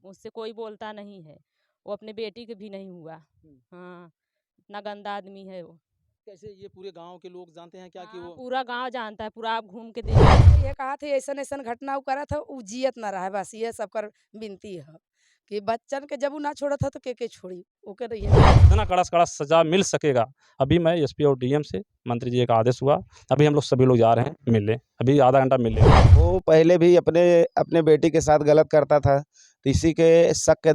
मुझसे कोई बोलता नहीं है। वो अपने बेटी के भी नहीं हुआ। हाँ, इतना गंदा आदमी है वो। कैसे ये पूरे गांव के लोग जानते हैं क्या कि हाँ, वो पूरा गांव जानता है, पूरा आप घूम के देखिए। ये कहा थे ऐसन ऐसन घटना उ करा था उ जियत ना रहा, बस ये सब कर विनती है कि बच्चन के जब उ ना छोड़ा था तो के छोड़ी ओके रहिए। इतना कड़ा से कड़ा सजा मिल सकेगा। अभी मैं एसपी और डीएम से मंत्री जी का आदेश हुआ, अभी हम लोग सभी लोग जा रहे हैं मिलने, अभी आधा घंटा मिलने। वो पहले भी अपने अपने बेटी के साथ गलत करता था, तो इसी के शक के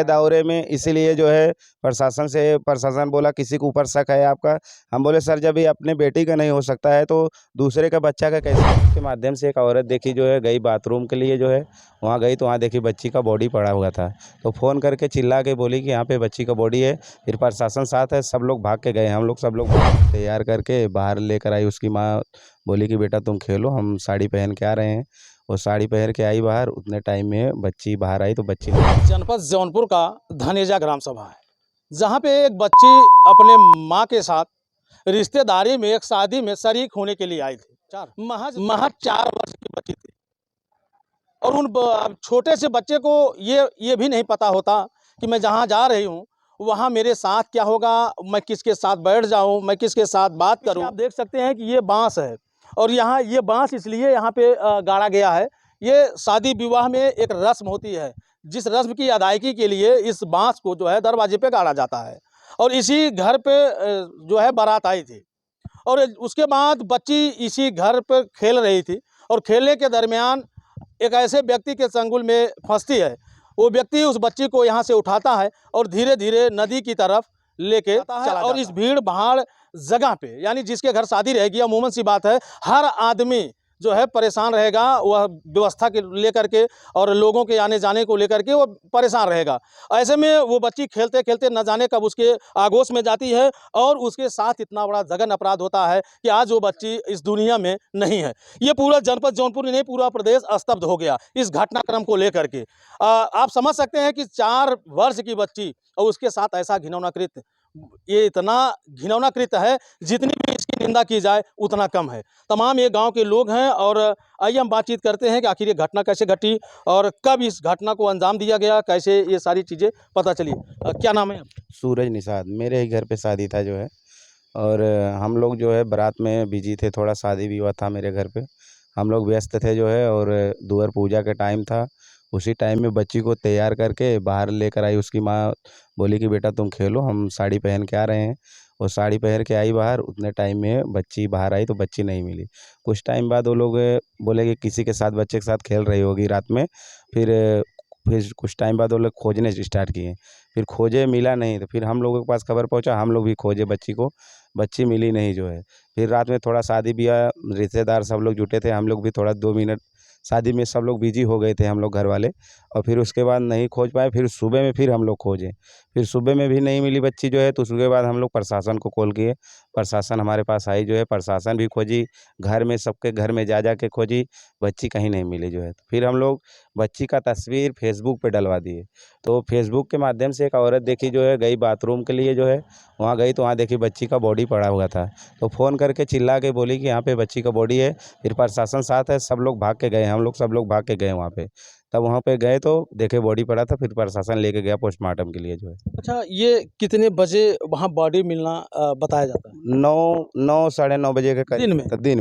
दायरे में इसीलिए जो है प्रशासन बोला किसी के ऊपर शक है आपका। हम बोले सर जब ये अपने बेटी का नहीं हो सकता है तो दूसरे का बच्चा का कैसे। के माध्यम से एक औरत देखी जो है गई बाथरूम के लिए जो है वहाँ गई तो वहाँ देखी बच्ची का बॉडी पड़ा हुआ था, तो फ़ोन करके चिल्ला के बोली कि यहाँ पे बच्ची का बॉडी है। फिर प्रशासन साथ है, सब लोग भाग के गए, हम लोग सब लोग तैयार करके बाहर लेकर आई। उसकी माँ बोली कि बेटा तुम खेलो, हम साड़ी पहन के आ रहे हैं। वो साड़ी पहन के आई बाहर, उतने टाइम में बच्ची बाहर आई तो बच्ची जनपद जौनपुर का धनेजा ग्राम सभा है, जहां पे एक बच्ची अपने मां के साथ रिश्तेदारी में एक शादी में शरीक होने के लिए आई थी। महज 4 वर्ष की बच्ची थी और उन छोटे से बच्चे को ये भी नहीं पता होता कि मैं जहां जा रही हूं वहां मेरे साथ क्या होगा, मैं किसके साथ बैठ जाऊं, मैं किसके साथ बात करूं। आप देख सकते हैं कि ये बांस है और यहाँ ये बांस इसलिए यहाँ पे गाड़ा गया है। ये शादी विवाह में एक रस्म होती है, जिस रस्म की अदायगी के लिए इस बांस को जो है दरवाजे पे गाड़ा जाता है। और इसी घर पे जो है बारात आई थी और उसके बाद बच्ची इसी घर पर खेल रही थी और खेलने के दरमियान एक ऐसे व्यक्ति के चंगुल में फंसती है। वो व्यक्ति उस बच्ची को यहाँ से उठाता है और धीरे धीरे नदी की तरफ लेके चला और इस भीड़ भाड़ जगह पे, यानी जिसके घर शादी रहेगी, अमूमन सी बात है हर आदमी जो है परेशान रहेगा, वह व्यवस्था के लेकर के और लोगों के आने जाने को लेकर के वो परेशान रहेगा। ऐसे में वो बच्ची खेलते खेलते न जाने कब उसके आगोश में जाती है और उसके साथ इतना बड़ा जघन्य अपराध होता है कि आज वो बच्ची इस दुनिया में नहीं है। ये पूरा जनपद जौनपुर नहीं, पूरा प्रदेश स्तब्ध हो गया इस घटनाक्रम को लेकर के। आप समझ सकते हैं कि 4 वर्ष की बच्ची और उसके साथ ऐसा घिनौना कृत्य, ये इतना घिनौना कृत्य है जितनी भी इसकी निंदा की जाए उतना कम है। तमाम ये गांव के लोग हैं और आइए हम बातचीत करते हैं कि आखिर ये घटना कैसे घटी और कब इस घटना को अंजाम दिया गया, कैसे ये सारी चीज़ें पता चली। क्या नाम है? सूरज निषाद, मेरे ही घर पे शादी था जो है, और हम लोग जो है बारात में बिजी थे, थोड़ा शादी विवाह था मेरे घर पे, हम लोग व्यस्त थे जो है, और दुआर पूजा का टाइम था। उसी टाइम में बच्ची को तैयार करके बाहर लेकर आई। उसकी माँ बोली कि बेटा तुम खेलो, हम साड़ी पहन के आ रहे हैं। वो साड़ी पहन के आई बाहर, उतने टाइम में बच्ची बाहर आई तो बच्ची नहीं मिली। कुछ टाइम बाद वो लोग बोले कि किसी के साथ बच्चे के साथ खेल रही होगी रात में। फिर कुछ टाइम बाद वो लोग खोजने स्टार्ट किए, फिर खोजे मिला नहीं, तो फिर हम लोगों के पास खबर पहुंचा, हम लोग भी खोजे बच्ची को, बच्ची मिली नहीं जो है। फिर रात में थोड़ा शादी ब्याह, रिश्तेदार सब लोग जुटे थे, हम लोग भी थोड़ा 2 मिनट शादी में सब लोग बिजी हो गए थे हम लोग घर वाले, और फिर उसके बाद नहीं खोज पाए। फिर सुबह में फिर हम लोग खोजे, फिर सुबह में भी नहीं मिली बच्ची जो है, तो उसके बाद हम लोग प्रशासन को कॉल किए। प्रशासन हमारे पास आई जो है, प्रशासन भी खोजी, घर में सबके घर में जा के खोजी, बच्ची कहीं नहीं मिली जो है। तो फिर हम लोग बच्ची का तस्वीर फेसबुक पे डलवा दिए। तो फेसबुक के माध्यम से एक औरत देखी जो है गई बाथरूम के लिए जो है वहाँ गई तो वहाँ देखी बच्ची का बॉडी पड़ा हुआ था, तो फ़ोन करके चिल्ला के बोली कि यहाँ पे बच्ची का बॉडी है। फिर प्रशासन साथ है, सब लोग भाग के गए, हम लोग सब लोग भाग के गए वहाँ पे। तब वहाँ पे गए तो देखे बॉडी पड़ा था, फिर प्रशासन लेके गया पोस्टमार्टम के लिए जो है। अच्छा, ये कितने बजे वहाँ बॉडी मिलना बताया जाता है? 9 साढ़े 9 बजे के दिन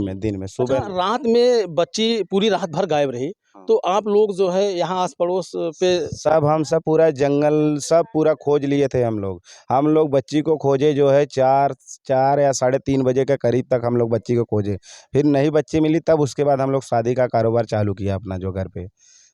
में? दिन में सुबह। अच्छा, रात में बच्ची पूरी रात भर गायब रही, तो आप लोग जो है यहाँ आस पड़ोस पे हम सब पूरा जंगल सब पूरा खोज लिए थे हम लोग बच्ची को खोजे जो है 4 या साढ़े 3 बजे के करीब तक हम लोग बच्ची को खोजे। फिर नहीं बच्ची मिली, तब उसके बाद हम लोग शादी का कारोबार चालू किया अपना जो घर पे।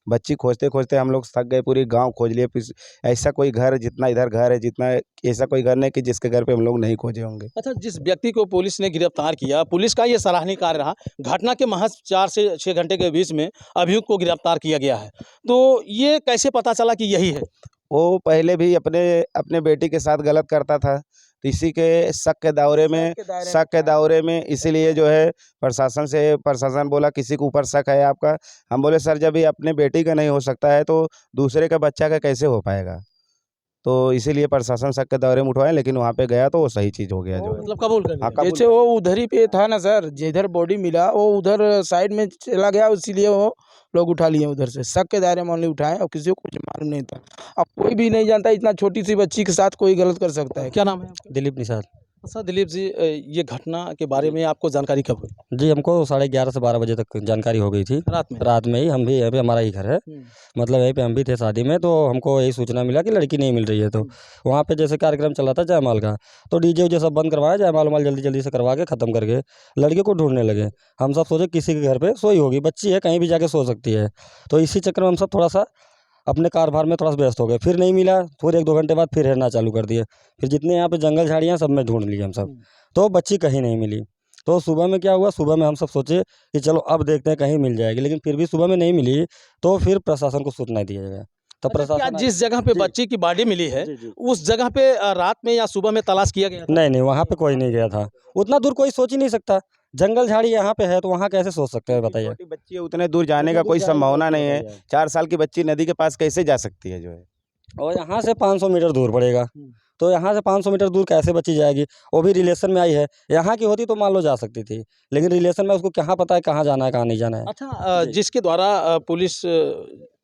बच्ची खोजते खोजते हम लोग थक गए, पूरी गांव खोज लिए। फिर ऐसा कोई घर, जितना इधर घर है, जितना ऐसा कोई घर नहीं कि जिसके घर पे हम लोग नहीं खोजे होंगे। अच्छा, जिस व्यक्ति को पुलिस ने गिरफ्तार किया, पुलिस का ये सराहनीय कार्य रहा। घटना के महज 4 से 6 घंटे के बीच में अभियुक्त को गिरफ्तार किया गया है, तो ये कैसे पता चला कि यही है? वो पहले भी अपने बेटी के साथ गलत करता था, तो इसी के शक के दायरे में इसीलिए जो है प्रशासन बोला किसी के ऊपर शक है आपका। हम बोले सर जब ये अपने बेटी का नहीं हो सकता है तो दूसरे का बच्चा का कैसे हो पाएगा, तो इसीलिए प्रशासन शक के दायरे में उठवाया। लेकिन वहाँ पे गया तो वो सही चीज़ हो गया जो है। मतलब कबूल कर लिया। जैसे वो उधर ही पे था ना सर, जिधर बॉडी मिला वो उधर साइड में चला गया, इसीलिए वो लोग उठा लिए उधर से, शक के दायरे में only उठाए और किसी को कुछ मालूम नहीं था। अब कोई भी नहीं जानता इतना छोटी सी बच्ची के साथ कोई गलत कर सकता है। क्या नाम है आपका? दिलीप निषाद। अच्छा दिलीप जी, ये घटना के बारे में आपको जानकारी कब हुई? जी, हमको 11:30 से 12 बजे तक जानकारी हो गई थी। रात में ही हम भी यहीं पे, हमारा ही घर है, मतलब यहीं पे हम भी थे शादी में, तो हमको यही सूचना मिला कि लड़की नहीं मिल रही है। तो वहाँ पे जैसे कार्यक्रम चल रहा था जयमाल का, तो डीजे उजे सब बंद करवाया, जयमाल उमाल जल्दी जल्दी से करवा के ख़त्म करके लड़के को ढूंढने लगे। हम सब सोचे किसी के घर पे सोई होगी, बच्ची है, कहीं भी जाके सो सकती है। तो इसी चक्कर में हम सब थोड़ा सा अपने कारोबार में थोड़ा सा व्यस्त हो गए। फिर नहीं मिला, फिर 1-2 घंटे बाद फिर हेरना चालू कर दिए। फिर जितने यहाँ पे जंगल झाड़ियाँ सब में ढूंढ लिए हम सब, तो बच्ची कहीं नहीं मिली। तो सुबह में क्या हुआ, सुबह में हम सब सोचे कि चलो अब देखते हैं कहीं मिल जाएगी, लेकिन फिर भी सुबह में नहीं मिली। तो फिर प्रशासन को सूचना दिया गया। तो क्या प्रशासन जिस जगह पे जी। बच्ची की बॉडी मिली है जी, जी। उस जगह पे रात में या सुबह में तलाश किया गया था? नहीं, वहाँ पे कोई नहीं गया था। उतना दूर कोई सोच ही नहीं सकता, जंगल झाड़ी यहाँ पे है, तो वहाँ कैसे सोच सकते हैं बताइए। छोटी बच्ची है, उतने दूर जाने का कोई संभावना नहीं है। 4 साल की बच्ची नदी के पास कैसे जा सकती है जो है। और यहाँ से 500 मीटर दूर पड़ेगा, तो यहाँ से 500 मीटर दूर कैसे बच्ची जाएगी? वो भी रिलेशन में आई है, यहाँ की होती तो मान लो जा सकती थी, लेकिन रिलेशन में उसको कहाँ पता है कहाँ जाना है कहाँ नहीं जाना है। अच्छा, जी। जिसके द्वारा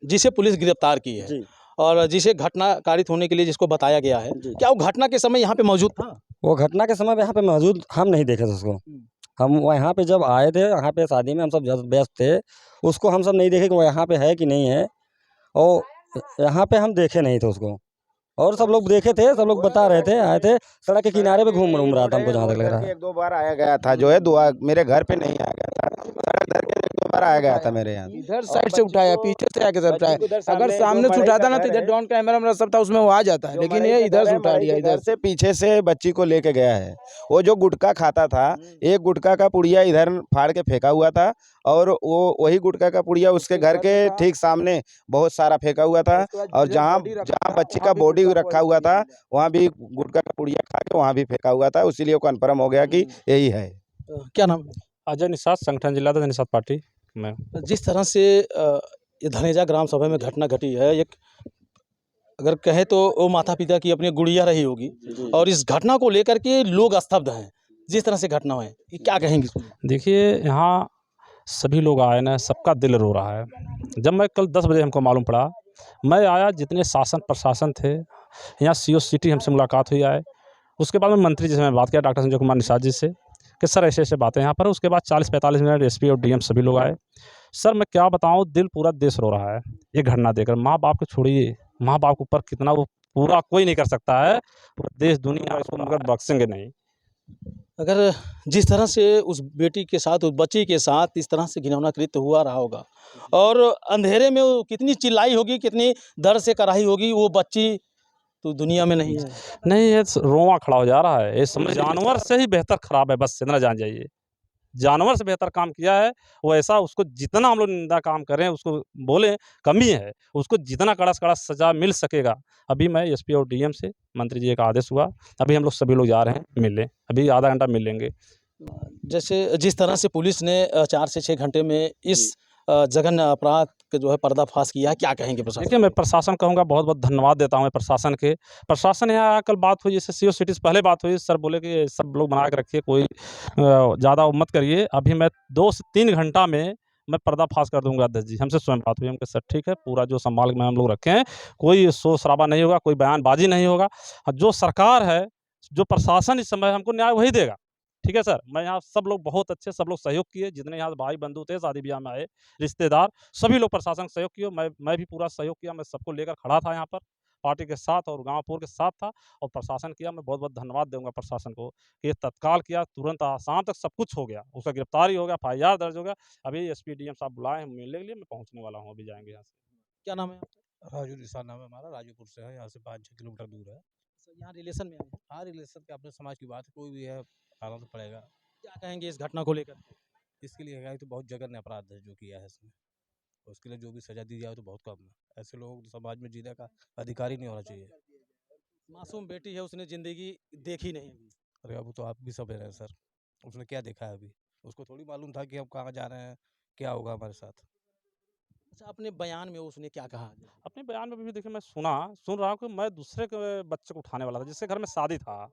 जिसे पुलिस गिरफ्तार की है जी। और जिसे घटना कारित होने के लिए जिसको बताया गया है, जी। क्या वो घटना के समय यहाँ पे मौजूद था? वो घटना के समय यहाँ पे मौजूद हम नहीं देखे थे उसको। हम यहाँ पे जब आए थे, यहाँ पे शादी में हम सब व्यस्त थे, उसको हम सब नहीं देखे कि वो यहाँ पे है कि नहीं है, और यहाँ पे हम देखे नहीं थे उसको। और सब लोग देखे थे, सब लोग बता रहे थे, आए थे, सड़क के किनारे पे घूम रहा था, हमको जहाँ तक लग रहा है। 1-2 बार आया गया था जो है, दुआ मेरे घर पे नहीं आया गया था, सड़क धर के 1-2 बार आया गया था मेरे यहाँ। इधर साइड से उठाया, पीछे से आके सब उठाया। अगर सामने से उठाता ना तो इधर डाउन कैमरा मेरा सब था, उसमें वो आ जाता है, लेकिन ये इधर से उठा लिया। इधर से पीछे से बच्ची को लेके गया है। वो जो गुटखा खाता था, एक गुटखा का पुड़िया इधर फाड़ के फेंका हुआ था, और वो वही गुटखा का पुड़िया उसके घर के ठीक सामने बहुत सारा फेंका हुआ था, और जहाँ बच्ची का बॉडी रखा हुआ था वहाँ भी गुटखा का पुड़िया खा के वहाँ भी फेंका हुआ था। इसीलिए कन्फर्म हो गया कि यही है। क्या नाम है? अजय निषाद, संगठन जिला अध्यक्ष निषाद पार्टी में। जिस तरह से ये धनेजा ग्राम सभा में घटना घटी है, एक अगर कहें तो वो माता पिता की अपनी गुड़िया रही होगी, और इस घटना को लेकर के लोग स्तब्ध हैं। जिस तरह से घटना है, ये क्या कहेंगे? देखिए, यहाँ सभी लोग आए ना, सबका दिल रो रहा है। जब मैं कल 10 बजे हमको मालूम पड़ा, मैं आया, जितने शासन प्रशासन थे यहाँ, CO सिटी हमसे मुलाकात हुई आए। उसके बाद में मंत्री जी से मैं बात किया, डॉक्टर संजय कुमार निषाद जी से, कि सर ऐसे ऐसे बातें यहाँ पर। उसके बाद 40-45 मिनट SP और DM सभी लोग आए। सर मैं क्या बताऊँ, दिल पूरा देश रो रहा है ये घटना देखकर। माँ बाप को छोड़िए, माँ बाप के ऊपर कितना वो पूरा कोई नहीं कर सकता है, पूरा देश दुनिया इसको मगर बख्शेंगे नहीं। अगर जिस तरह से उस बेटी के साथ, उस बच्ची के साथ इस तरह से घिनौना कृत्य हुआ रहा होगा, और अंधेरे में वो कितनी चिल्लाई होगी, कितनी दर्द से कराही होगी, वो बच्ची तो दुनिया में नहीं है। नहीं, ये रोंवा खड़ा हो जा रहा है। ये समझ जानवर से ही बेहतर खराब है, बस इतना जान जाइए। जानवर से बेहतर काम किया है वो। ऐसा उसको जितना हम लोग निंदा काम करें, उसको बोलें कमी है, उसको जितना कड़ा से कड़ा सजा मिल सकेगा। अभी मैं SP और DM से मंत्री जी का आदेश हुआ, अभी हम लोग सभी लोग जा रहे हैं मिलने, अभी आधा घंटा मिल लेंगे। जैसे जिस तरह से पुलिस ने 4 से 6 घंटे में इस जघन्य अपराध के जो है पर्दाफाश किया है, क्या कहेंगे प्रशासन? देखिए, मैं प्रशासन कहूँगा, बहुत बहुत धन्यवाद देता हूँ मैं प्रशासन के। प्रशासन यहाँ कल बात हुई, जैसे CO सिटी से पहले बात हुई, सर बोले कि सब लोग बना के रखिए, कोई ज़्यादा मत करिए। अभी मैं 2 से 3 घंटा में मैं पर्दाफाश कर दूंगा अध्यक्ष जी, हमसे स्वयं बात हुई। हम कहा सर ठीक है, पूरा जो संभाल में हम लोग रखे हैं, कोई शोर शराबा नहीं होगा, कोई बयानबाजी नहीं होगा। जो सरकार है, जो प्रशासन इस समय हमको न्याय वही देगा। ठीक है सर, मैं यहाँ सब लोग बहुत अच्छे, सब लोग सहयोग किए, जितने यहाँ भाई बंधु थे, शादी ब्याह में आए रिश्तेदार, सभी लोग प्रशासन का सहयोग किए। मैं भी पूरा सहयोग किया, मैं सबको लेकर खड़ा था यहाँ पर, पार्टी के साथ और गाँव पूर के साथ था, और प्रशासन किया। मैं बहुत बहुत धन्यवाद दूंगा प्रशासन को कि ये तत्काल किया, तुरंत शाम तक सब कुछ हो गया, उसका गिरफ्तारी हो गया, FIR दर्ज हो गया। अभी SP DM साहब बुलाए हैं मिलने के लिए, मैं पहुँचने वाला हूँ, अभी जाएंगे यहाँ से। क्या नाम है आपका? राजू निषाद नाम है हमारा, राजूपुर से है, यहाँ से 5-6 किलोमीटर दूर है। यहाँ रिलेशन में आए हैं। हाँ, रिलेशन के अपने समाज की बात है, कोई भी है आना तो पड़ेगा। क्या कहेंगे इस घटना को लेकर? इसके लिए है तो बहुत जघन्य अपराध है जो किया है इसने, उसके लिए जो भी सजा दी जाए तो बहुत कम है। ऐसे लोगों को समाज में जीने का अधिकार ही नहीं होना चाहिए। मासूम बेटी है, उसने जिंदगी देखी नहीं अभी। अरे अब तो आप भी सब है सर, उसने क्या देखा है अभी? उसको थोड़ी मालूम था कि हम कहाँ जा रहे हैं, क्या होगा हमारे साथ। अच्छा, अपने बयान में उसने क्या कहा? अपने बयान में भी देखिए, मैं सुन रहा हूँ कि मैं दूसरे के बच्चे को उठाने वाला था, जिसके घर में शादी था,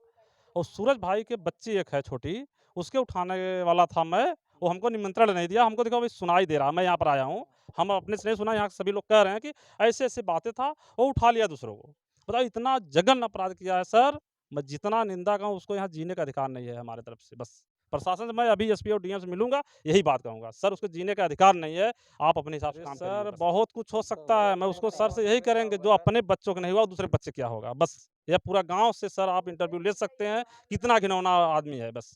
और सूरज भाई के बच्ची एक है छोटी, उसके उठाने वाला था मैं। वो हमको निमंत्रण नहीं दिया, हमको देखो भाई सुनाई दे रहा, मैं यहाँ पर आया हूँ, हम अपने से नहीं सुना, यहाँ के सभी लोग कह रहे हैं कि ऐसे ऐसे बातें था, वो उठा लिया दूसरों को। बताओ इतना जघन्य अपराध किया है सर। मैं जितना निंदा कहूँ उसको यहाँ जीने का अधिकार नहीं है हमारे तरफ से। बस प्रशासन से मैं अभी एसपी और डीएम से मिलूंगा, यही बात कहूंगा सर, उसको जीने का अधिकार नहीं है, आप अपने हिसाब से काम करिए। सर बहुत कुछ हो सकता है, मैं उसको सर से यही करेंगे, जो अपने बच्चों को नहीं हुआ दूसरे बच्चे क्या होगा। बस यह पूरा गांव से सर आप इंटरव्यू ले सकते हैं, कितना घिनौना आदमी है। बस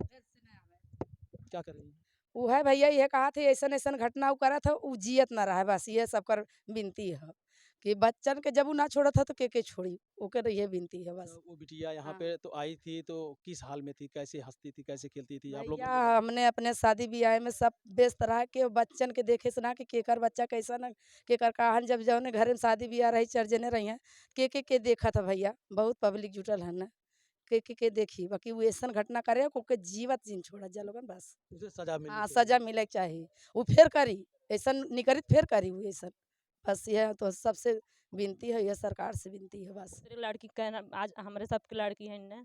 क्या करेंगे? वो है भैया ये कहा थे ऐसा ऐसा घटना उ करा था उ जियत ना रहा बस ये सबकर विनती है कि बच्चन के जब उ ना छोड़ा था तो के छोड़ी ओकर ये विनती है बस। वो बिटिया यहाँ हाँ। पे तो आई थी, तो किस हाल में थी, कैसे हंसती थी, कैसे खेलती थी, आप लोग भैया हमने अपने शादी ब्याह में सब व्यस्त रहा के बच्चन के देखे से ना कि केकर बच्चा कैसा ना केकर कहान जब जौने घर में शादी ब्याह रही चर्जने रही हैं के देखा था भैया बहुत पब्लिक जुटल है ना के देखी बाकी वो ऐसा घटना करे को जीवत जिन छोड़ा जा लोगन बस। उसे सजा मिलनी हाँ चाहिए। सजा मिले के चाहिए वो फिर करी ऐसा निकरित फिर करी वो ऐसा बस यह तो सबसे विनती है यह सरकार से विनती है बस। दूसरी लड़की कहना आज हमारे सबकी लड़की है ना,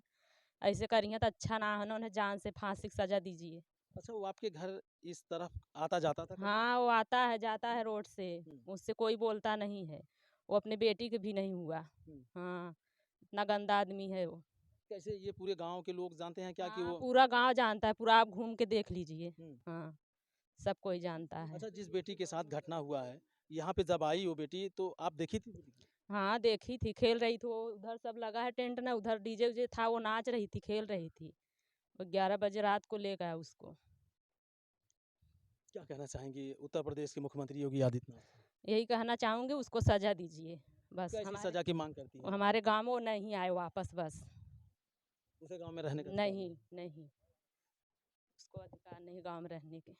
ऐसे करिए तो अच्छा ना है ना, उन्हें जान से फांसी की सजा दीजिए। अच्छा, वो आपके घर इस तरफ आता जाता था कभी? हाँ वो आता है जाता है रोड से, उससे कोई बोलता नहीं है। वो अपने बेटी के भी नहीं हुआ। हाँ इतना गंदा आदमी है वो। कैसे ये पूरे गांव के लोग जानते हैं क्या कि हाँ, वो? पूरा गांव जानता है, पूरा आप घूम के देख लीजिए। हम्म। हाँ सब कोई जानता है। अच्छा, जिस बेटी के साथ घटना हुआ है, यहाँ पे जब आई वो बेटी तो आप देखी थी? हाँ देखी थी, खेल रही थी वो, उधर सब लगा है टेंट ना, उधर डीजे उजे था, वो नाच रही थी खेल रही थी। वो 11 बजे रात को ले गया उसको। क्या कहना चाहेंगे उत्तर प्रदेश के मुख्यमंत्री योगी आदित्यनाथ? यही कहना चाहूँगी उसको सजा दीजिए बस। कैसी सजा की मांग करती है? हमारे गाँव में वो नहीं आए वापस बस। दूसरे गांव में रहने का अधिकार नहीं नहीं उसको अधिकार नहीं गाँव में रहने के।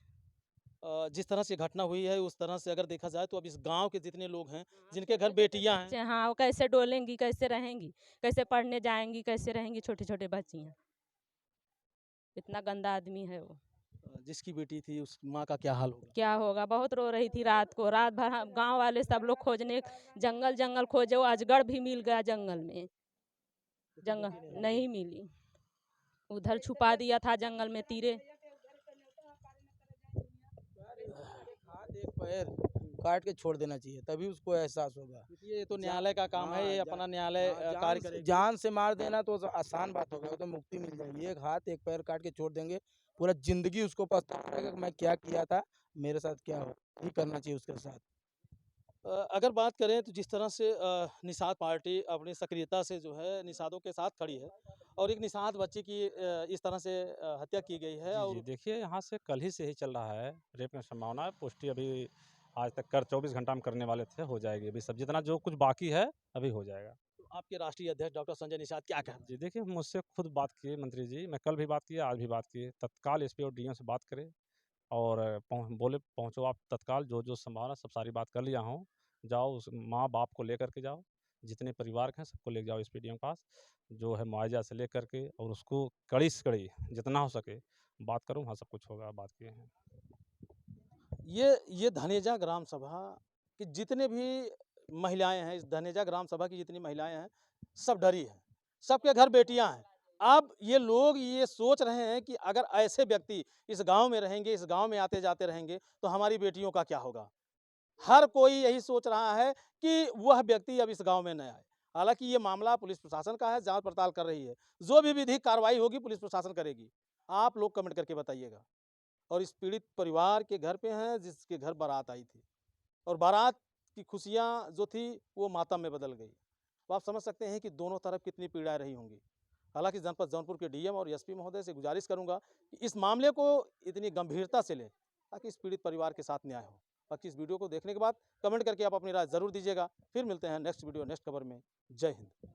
जिस तरह से घटना हुई है उस तरह से अगर देखा जाए तो अब इस गांव के जितने लोग हैं जिनके घर बेटियां हैं, बच्चे हाँ वो कैसे डोलेंगी, कैसे रहेंगी, कैसे पढ़ने जाएंगी, कैसे रहेंगी छोटे छोटे बच्चियाँ। इतना गंदा आदमी है वो। जिसकी बेटी थी उस माँ का क्या हाल होगा? क्या होगा, बहुत रो रही थी रात को, रात भर गांव वाले सब लोग खोजने जंगल जंगल खोजे, वो अजगर भी मिल गया जंगल में, जंगल नहीं मिली, उधर छुपा दिया था जंगल में तीरे। हाथ एक पैर काट के छोड़ देना चाहिए तभी उसको एहसास होगा। ये तो न्यायालय का काम है, ये अपना न्यायालय कार्य करेगी। जान से मार देना तो आसान बात होगा, तो मुक्ति मिल जाएगी। एक हाथ एक पैर काट के छोड़ देंगे, पूरा जिंदगी उसको पछताना रहेगा कि मैं क्या किया था, मेरे साथ क्या हो। ये करना चाहिए उसके साथ। अगर बात करें तो जिस तरह से निषाद पार्टी अपनी सक्रियता से जो है निषादों के साथ खड़ी है और एक निषाद बच्ची की इस तरह से हत्या की गई है। जी, और जी, देखिए यहाँ से कल ही से ही चल रहा है, रेप की संभावना है, पुष्टि अभी आज तक कर 24 घंटा में करने वाले थे, हो जाएगी अभी सब, जितना जो कुछ बाकी है अभी हो जाएगा। तो आपके राष्ट्रीय अध्यक्ष डॉक्टर संजय निषाद क्या कह रहे हैं? जी, देखिए मुझसे खुद बात किए मंत्री जी, मैं कल भी बात किया, आज भी बात किए, तत्काल एसपी और डीएम से बात करें और बोले पहुँचो आप तत्काल, जो संभावना सब सारी बात कर लिया हूँ, जाओ उस माँ बाप को लेकर के जाओ, जितने परिवार के हैं सबको ले जाओ एसपी डीएम के पास, जो है मुआवजा से लेकर के, और उसको कड़ी से कड़ी जितना हो सके बात करूँ, हाँ सब कुछ होगा, बात किए हैं। ये धनेजा ग्राम सभा की जितने भी महिलाएं हैं, इस धनेजा ग्राम सभा की जितनी महिलाएं हैं सब डरी हैं, सबके घर बेटियां हैं। अब ये लोग ये सोच रहे हैं कि अगर ऐसे व्यक्ति इस गांव में रहेंगे, इस गांव में आते जाते रहेंगे तो हमारी बेटियों का क्या होगा। हर कोई यही सोच रहा है कि वह व्यक्ति अब इस गांव में न आए। हालांकि ये मामला पुलिस प्रशासन का है, जांच पड़ताल कर रही है, जो भी विधिक कार्रवाई होगी पुलिस प्रशासन करेगी। आप लोग कमेंट करके बताइएगा। और इस पीड़ित परिवार के घर पे हैं जिसके घर बारात आई थी और बारात की खुशियां जो थी वो मातम में बदल गई। तो आप समझ सकते हैं कि दोनों तरफ कितनी पीड़ाएं रही होंगी। हालांकि जनपद जौनपुर के डीएम और एसपी महोदय से गुजारिश करूंगा कि इस मामले को इतनी गंभीरता से लें ताकि इस पीड़ित परिवार के साथ न्याय हो। बाकी इस वीडियो को देखने के बाद कमेंट करके आप अपनी राय ज़रूर दीजिएगा। फिर मिलते हैं नेक्स्ट वीडियो नेक्स्ट खबर में। जय हिंद।